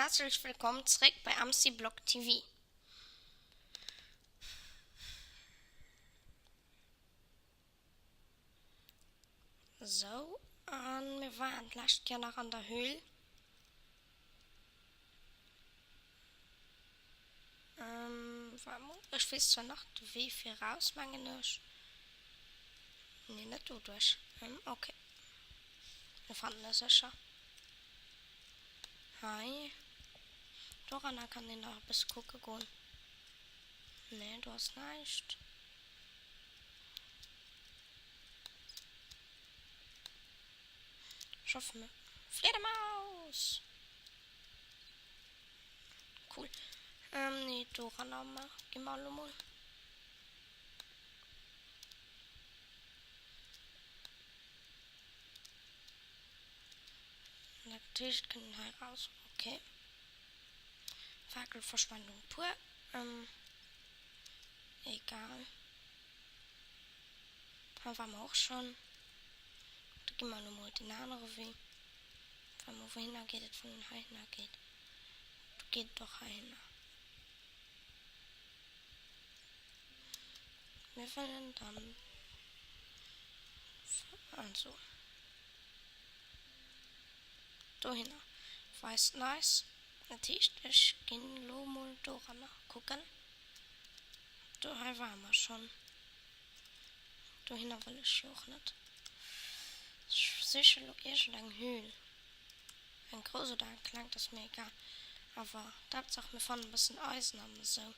Herzlich willkommen zurück bei Amsi Block TV. So, wir waren letztes Jahr noch an der Höhle. Ich weiß zwar noch, wie viel rausmangen ist. Nee, nicht du durch. Okay. Wir fanden es sicher. Hi. Dorana kann ich noch bis gucken gehen. Nee, du hast nicht. Schaffen wir. Fledermaus! Cool. Nee, Dorana mal. Geh mal mal. Natürlich können wir raus. Okay. Fackelverschwendung pur. Egal. Da waren wir auch schon. Da gehen wir nochmal den anderen Weg. Wenn man wohin geht, es von den Heiner geht. Du gehst doch Heiner. Wir wollen dann. Also. Da hin. Weiß nice. Natürlich, ich gehe mal da gucken. Da waren wir schon. Da hin will ich auch nicht. Sicher logisch lang Höhle. Ein großer oder ein kleiner, das ist mir egal. Aber da habt ihr auch mir von ein bisschen Eisen haben so.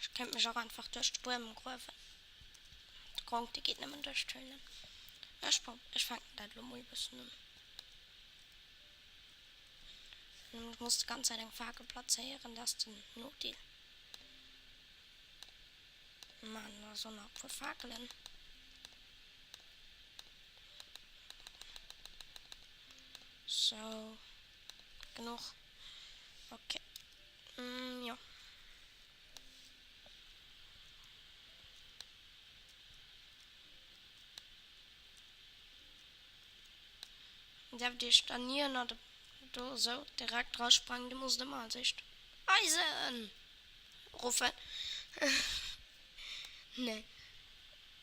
Ich könnte mich auch einfach durch die Bäume greifen. Die Gronk, die geht nicht mehr durch die Höhle. Ich fange da mal ein bisschen an. Ich muss die ganze Zeit den Fackel platzieren, das ist ein Notdeal. Mann, da so noch für Fackeln. So. Genug. Okay. Ja. Der dich dann hier noch so direkt raussprangen, die musste mal sich Eisen rufen. Nee.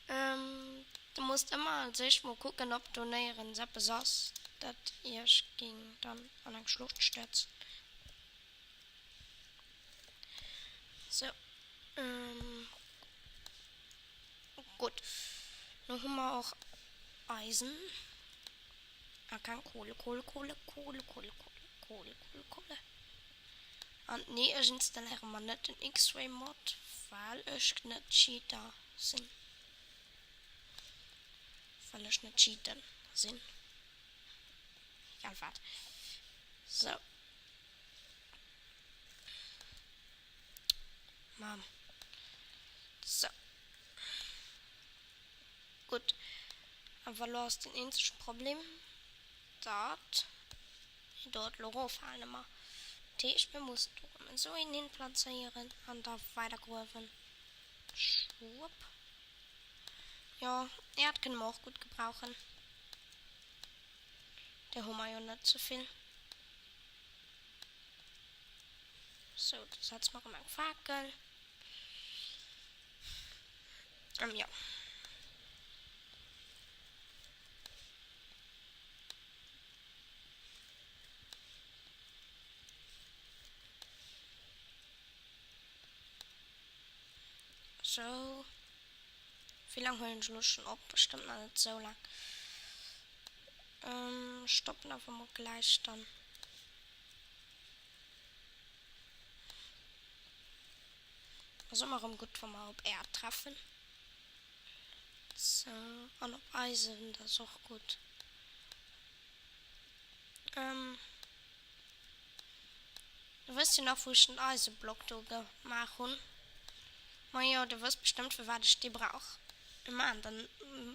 Du musst immer sich mal gucken, ob du näher in Seppe saß. Das erst ging dann an den Schlucht stürzen. So. Gut. Noch haben wir auch Eisen. Kann Kohle. Und nee, ich installiere mal nicht den X-Ray-Mod, weil ich nicht Cheater sind. Weil ich nicht cheaten sind. Ja, warte. So. Mom. So. Gut. Aber du hast den einzigen Problem. Dort Logo fallen immer. Ich muss so in den platzieren und da weitergerufen. Schwupp. Ja, Erd können wir auch gut gebrauchen. Der haben wir ja nicht so viel. So, das hat's mal gemacht. Fackel. Ja. So. Wie lange holen wir schon ab? Bestimmt noch nicht so lang. Stoppen einfach mal gleich dann. Also immer gut, wenn wir auf Erd treffen. So, und auf Eisen, das ist auch gut. Du weißt ja noch, wo ich einen Eisenblock gemacht habe. Aber ja, du weißt bestimmt, für was ich die brauche. Man, dann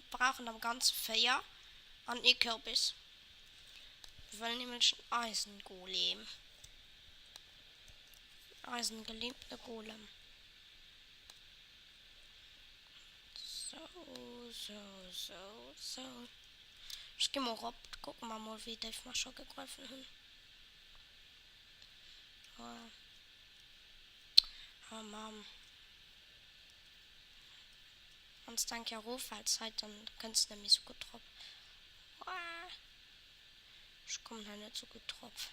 brauchen wir ganze Feuer und Kürbis. Wir wollen nämlich einen Eisengolem. Eisengeliebter Golem. So. Ich gehe mal rauf, gucken wir mal, wie Dave mal schon gegriffen hat. Oh Mann. Wenn es dann ja Rohfallzeit, dann kannst du nämlich so gut drauf. Ich komme da nicht so gut drauf.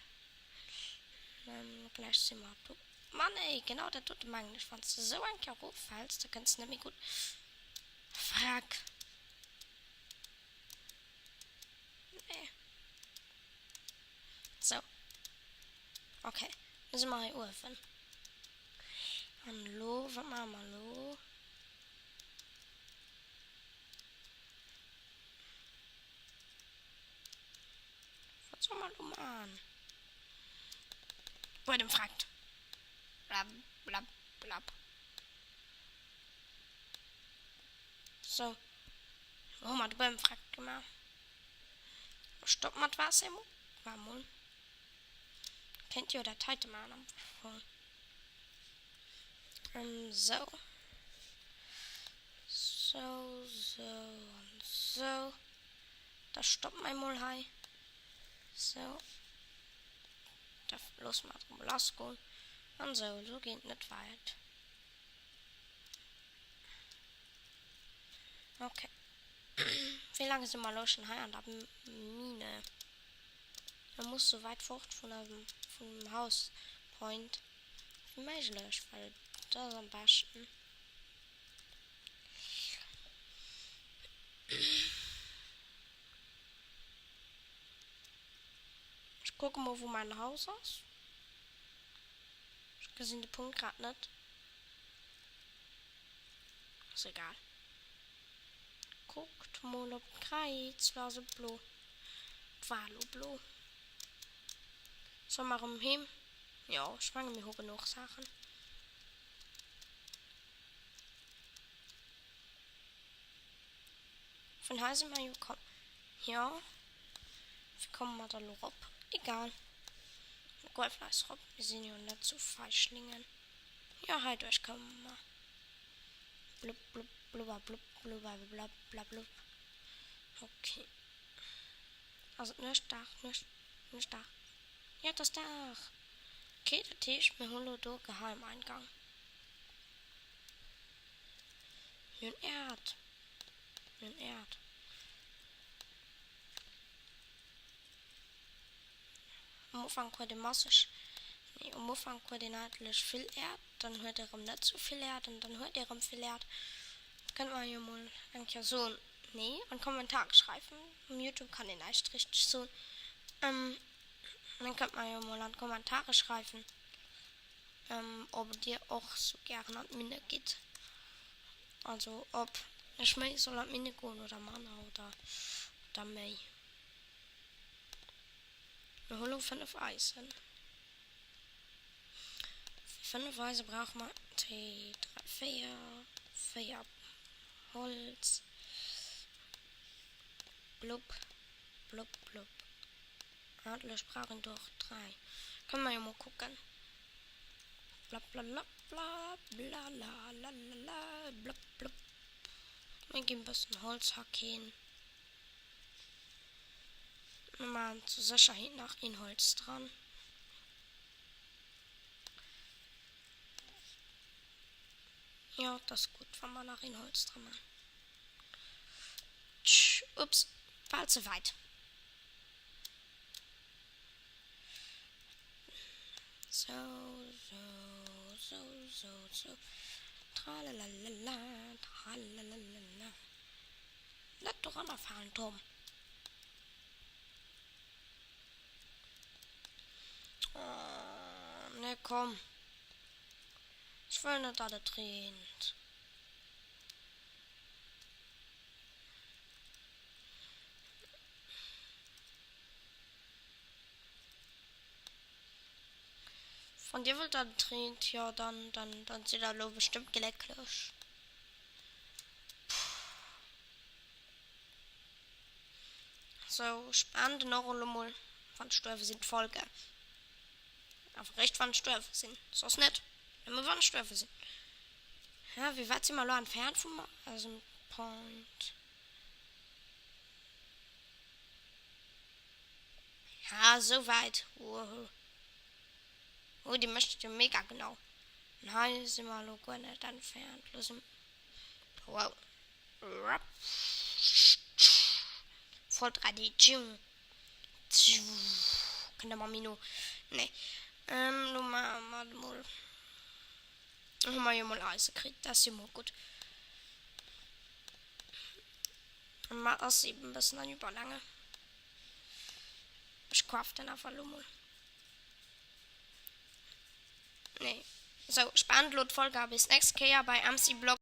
Gleich sehen wir, ob du. Mann, ey, genau, der tut man nicht. Wenn du so ein Karo fallst, da kannst du nämlich gut. Fuck. Nee. So. Okay. Müssen wir hier öffnen. Hallo, was machen wir, hallo? Was soll man machen? Bei dem fragt. Blab, blab, blab. So. Oh, man, du beim fragt gemacht. Stopp mal was, Emo. Warum? Kennt ihr der Teite mal am Anfang? So. So. Da stoppt mein Mulhai. So. Da los mal drum losgehen. Und so geht nicht weit. Okay. Wie lange sind wir los schon hier an der Mine? Man muss so weit fort von dem Hauspoint wie möglich, weil das am besten. Ich gucke mal, wo mein Haus ist. Ich gesehen den Punkt gerade nicht. Ist egal. Guckt mal, ob Kreuz war so blau. War blau. So, mal umhin. Ja, ich fange mir hoch genug Sachen. Von Hause mal gekommen. Ja. Wir kommen mal da noch ab. Egal. Goldfleisch rob. Wir sind ja nicht so Feischlingen. Ja, halt euch kommen mal. Blub, blub, blubber, blub, blubber, blub, blub, blub. Okay. Also, nicht da. Ja, das Dach. Okay, der Tisch mit Holodo Geheimeingang. Ein Erd. Am Anfang koordinatisch. Nee, am Anfang koordinatlich viel Erd, dann hört er nicht so viel Erd und dann hört er viel Erd. Können wir ja mal eigentlich so einen Kommentar schreiben. Im YouTube kann ich nicht richtig so. Dann könnt man ja mal einen Kommentar schreiben, ob dir auch so gerne an Mine geht. Also ob ich mich soll an Mine gehen oder Mann oder Mei. Wir holen 5 Eisen. 5 Eisen brauchen wir 4 Holz. Blub. Wir brauchen doch 3. Können wir ja mal gucken. Blub. Wir gehen ein bisschen Holz hacken. Wir machen zur Sicherheit noch ein Holz dran. Ja, das ist gut, wenn wir noch ein Holz dran machen. Ups, war zu weit. So. Tralalala. Lass doch runterfahren, Tom. Oh, ne, komm. Ich will nicht alle tränt. Von dir wird dann tränt, ja, dann sieht er nur bestimmt gelecklich. So, spannende noch mal von Störfe sind Folge. Einfach recht von Störfe sind. So ist nett. Immer von Störfe sind. Ja, wie weit sind wir noch entfernt von also Point. Ja, soweit. Wow. Oh, die möchte mega genau. Nein, sind wir noch gar nicht entfernt. Los. Wow. Voll Tradition. Können wir mir nur. Nee. Nur mal. Haben wir ja mal Eis gekriegt. Das ist ja mal gut. Mal aus 7 bis dann überlange. Ich kaufe den einfach mal. Nee. So, spannend, Folge bis nächstes Jahr bei MC Blog.